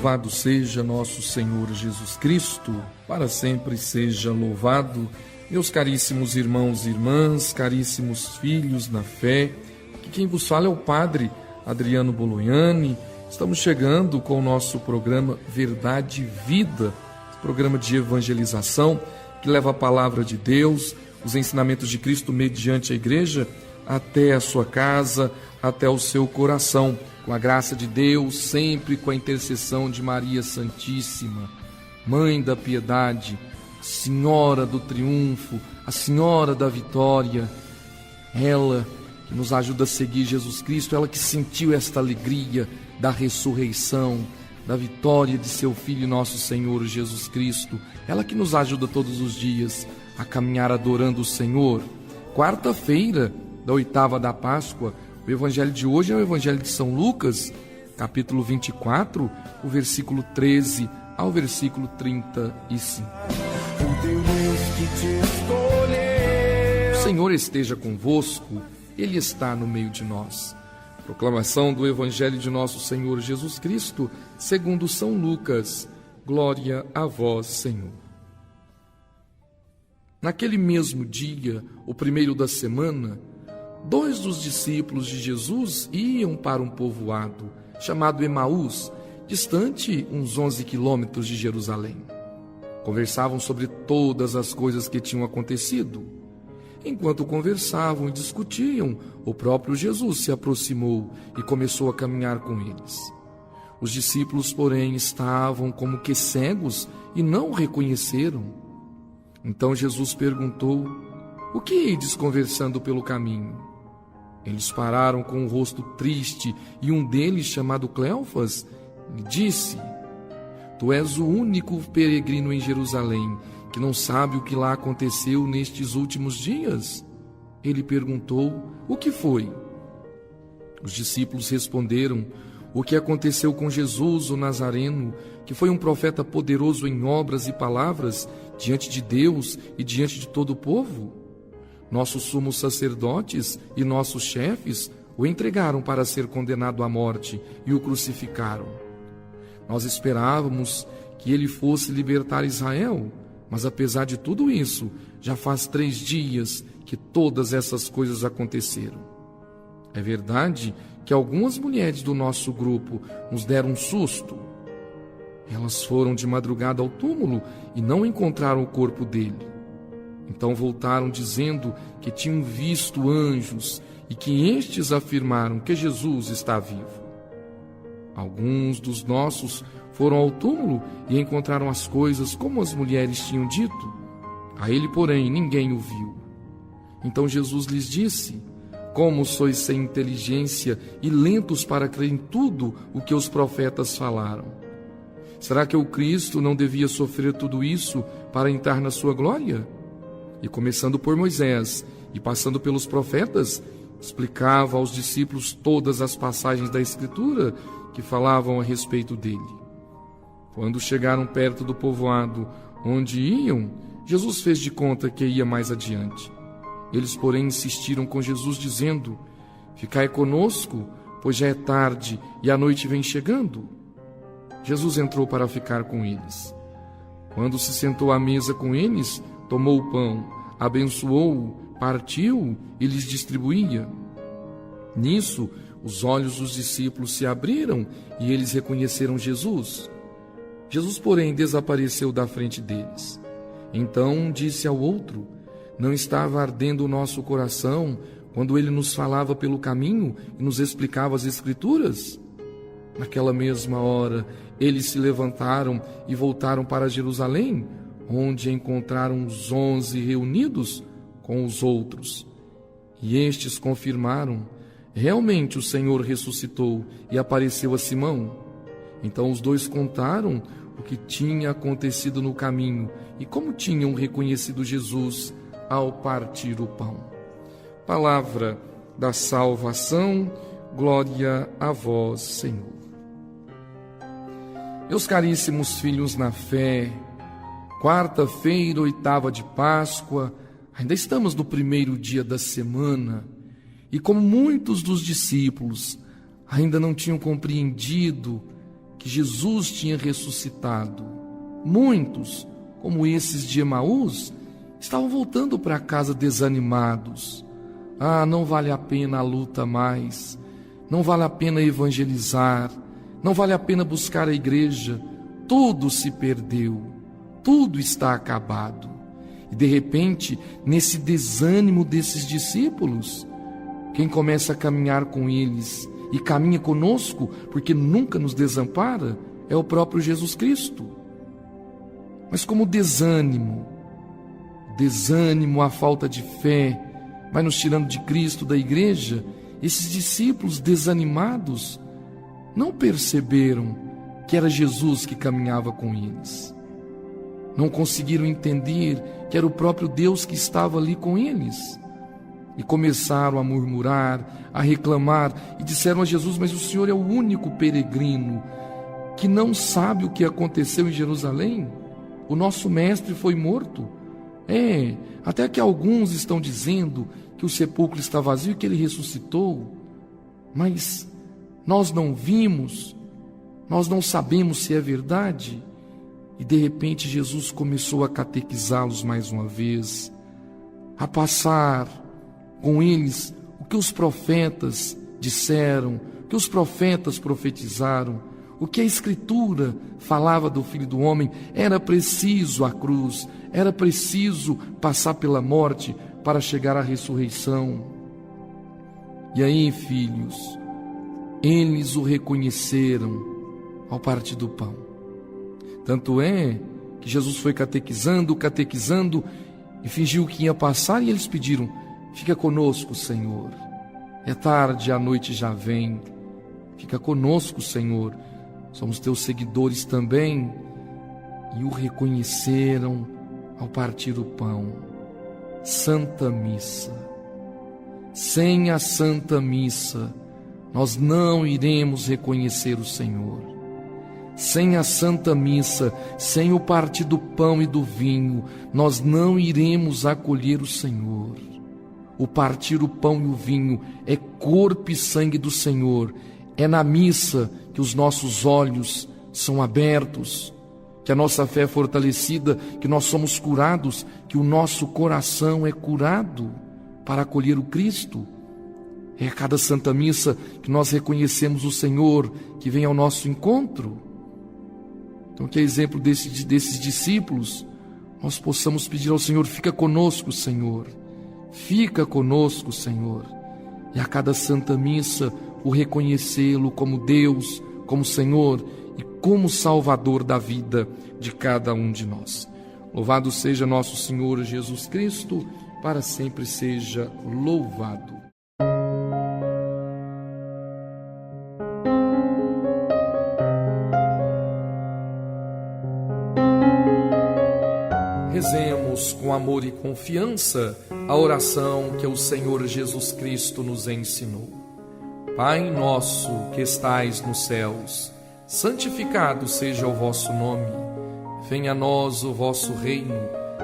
Louvado seja nosso Senhor Jesus Cristo, para sempre seja louvado. Meus caríssimos irmãos e irmãs, caríssimos filhos na fé, que quem vos fala é o Padre Adriano Bolognani. Estamos chegando com o nosso programa Verdade e Vida, programa de evangelização que leva a palavra de Deus, os ensinamentos de Cristo mediante a igreja, até a sua casa, até o seu coração, com a graça de Deus, sempre com a intercessão de Maria Santíssima, Mãe da Piedade, Senhora do Triunfo, a Senhora da Vitória, ela que nos ajuda a seguir Jesus Cristo, ela que sentiu esta alegria da ressurreição, da vitória de seu Filho nosso Senhor Jesus Cristo, ela que nos ajuda todos os dias a caminhar adorando o Senhor. Quarta-feira da oitava da Páscoa, o evangelho de hoje é o evangelho de São Lucas, capítulo 24, o versículo 13 ao versículo 35. O Senhor esteja convosco, Ele está no meio de nós. Proclamação do evangelho de nosso Senhor Jesus Cristo, segundo São Lucas. Glória a vós, Senhor. Naquele mesmo dia, o primeiro da semana, 2 dos discípulos de Jesus iam para um povoado chamado Emaús, distante uns 11 quilômetros de Jerusalém. Conversavam sobre todas as coisas que tinham acontecido. Enquanto conversavam e discutiam, o próprio Jesus se aproximou e começou a caminhar com eles. Os discípulos, porém, estavam como que cegos e não o reconheceram. Então Jesus perguntou: "O que ides conversando pelo caminho?" Eles pararam com o rosto triste e um deles, chamado Cleofas, lhe disse: "Tu és o único peregrino em Jerusalém que não sabe o que lá aconteceu nestes últimos dias?" Ele perguntou: "O que foi?" Os discípulos responderam: "O que aconteceu com Jesus, o Nazareno, que foi um profeta poderoso em obras e palavras diante de Deus e diante de todo o povo. Nossos sumos sacerdotes e nossos chefes o entregaram para ser condenado à morte e o crucificaram. Nós esperávamos que ele fosse libertar Israel, mas apesar de tudo isso, já faz 3 dias que todas essas coisas aconteceram. É verdade que algumas mulheres do nosso grupo nos deram um susto. Elas foram de madrugada ao túmulo e não encontraram o corpo dele. Então voltaram dizendo que tinham visto anjos e que estes afirmaram que Jesus está vivo. Alguns dos nossos foram ao túmulo e encontraram as coisas como as mulheres tinham dito. A ele, porém, ninguém o viu. Então Jesus lhes disse: Como sois sem inteligência e lentos para crer em tudo o que os profetas falaram? Será que o Cristo não devia sofrer tudo isso para entrar na sua glória? E começando por Moisés e passando pelos profetas, explicava aos discípulos todas as passagens da Escritura que falavam a respeito dele. Quando chegaram perto do povoado onde iam, Jesus fez de conta que ia mais adiante. Eles, porém, insistiram com Jesus, dizendo: Ficai conosco, pois já é tarde e a noite vem chegando. Jesus entrou para ficar com eles. Quando se sentou à mesa com eles, tomou o pão, abençoou-o, partiu e lhes distribuía. Nisso, os olhos dos discípulos se abriram e eles reconheceram Jesus. Jesus, porém, desapareceu da frente deles. Então um disse ao outro: Não estava ardendo o nosso coração quando ele nos falava pelo caminho e nos explicava as Escrituras? Naquela mesma hora, eles se levantaram e voltaram para Jerusalém, onde encontraram os 11 reunidos com os outros. E estes confirmaram: realmente o Senhor ressuscitou e apareceu a Simão. Então os 2 contaram o que tinha acontecido no caminho e como tinham reconhecido Jesus ao partir o pão. Palavra da salvação, glória a vós, Senhor. Meus caríssimos filhos na fé, quarta-feira, oitava de Páscoa, ainda estamos no primeiro dia da semana, e como muitos dos discípulos ainda não tinham compreendido que Jesus tinha ressuscitado, muitos, como esses de Emaús, estavam voltando para casa desanimados. Não vale a pena a luta mais, não vale a pena evangelizar, não vale a pena buscar a igreja, tudo se perdeu, tudo está acabado. E de repente, nesse desânimo desses discípulos, quem começa a caminhar com eles e caminha conosco, porque nunca nos desampara, é o próprio Jesus Cristo. Mas como desânimo, a falta de fé, vai nos tirando de Cristo, da igreja, esses discípulos desanimados não perceberam que era Jesus que caminhava com eles. Não conseguiram entender que era o próprio Deus que estava ali com eles. E começaram a murmurar, a reclamar, e disseram a Jesus: mas o Senhor é o único peregrino que não sabe o que aconteceu em Jerusalém? O nosso mestre foi morto. Até que alguns estão dizendo que o sepulcro está vazio e que ele ressuscitou. Mas nós não vimos, nós não sabemos se é verdade. E de repente Jesus começou a catequizá-los mais uma vez, a passar com eles o que os profetas disseram, o que os profetas profetizaram, o que a Escritura falava do Filho do Homem. Era preciso a cruz, era preciso passar pela morte para chegar à ressurreição. E aí, filhos, eles o reconheceram ao partir do pão. Tanto é que Jesus foi catequizando e fingiu que ia passar, e eles pediram: fica conosco, Senhor. É tarde, a noite já vem. Fica conosco, Senhor. Somos teus seguidores também. E o reconheceram ao partir o pão. Santa Missa. Sem a Santa Missa, nós não iremos reconhecer o Senhor. Sem a Santa Missa, sem o partir do pão e do vinho, nós não iremos acolher o Senhor. O partir o pão e o vinho é corpo e sangue do Senhor. É na missa que os nossos olhos são abertos, que a nossa fé é fortalecida, que nós somos curados, que o nosso coração é curado para acolher o Cristo. É a cada Santa Missa que nós reconhecemos o Senhor que vem ao nosso encontro. Então, que a exemplo desses discípulos, nós possamos pedir ao Senhor: fica conosco, Senhor. Fica conosco, Senhor. E a cada Santa Missa, o reconhecê-lo como Deus, como Senhor e como Salvador da vida de cada um de nós. Louvado seja nosso Senhor Jesus Cristo, para sempre seja louvado. Rezemos com amor e confiança a oração que o Senhor Jesus Cristo nos ensinou. Pai nosso que estais nos céus, santificado seja o vosso nome. Venha a nós o vosso reino.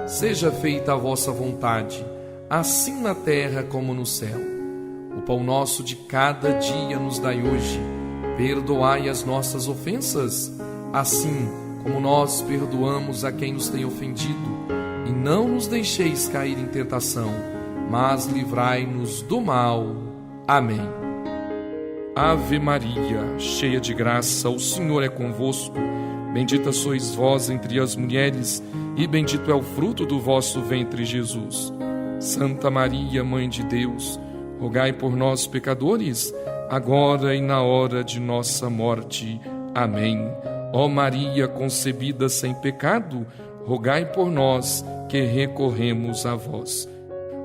Seja feita a vossa vontade, assim na terra como no céu. O pão nosso de cada dia nos dai hoje. Perdoai as nossas ofensas, assim como nós perdoamos a quem nos tem ofendido. E não nos deixeis cair em tentação, mas livrai-nos do mal. Amém. Ave Maria, cheia de graça, o Senhor é convosco. Bendita sois vós entre as mulheres, e bendito é o fruto do vosso ventre, Jesus. Santa Maria, Mãe de Deus, rogai por nós, pecadores, agora e na hora de nossa morte. Amém. Ó Maria concebida sem pecado, rogai por nós que recorremos a vós.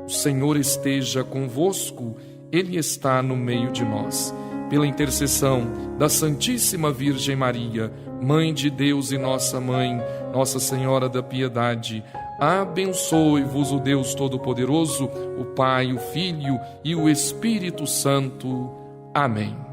O Senhor esteja convosco, Ele está no meio de nós. Pela intercessão da Santíssima Virgem Maria, Mãe de Deus e nossa Mãe, Nossa Senhora da Piedade, abençoe-vos o Deus Todo-Poderoso, o Pai, o Filho e o Espírito Santo. Amém.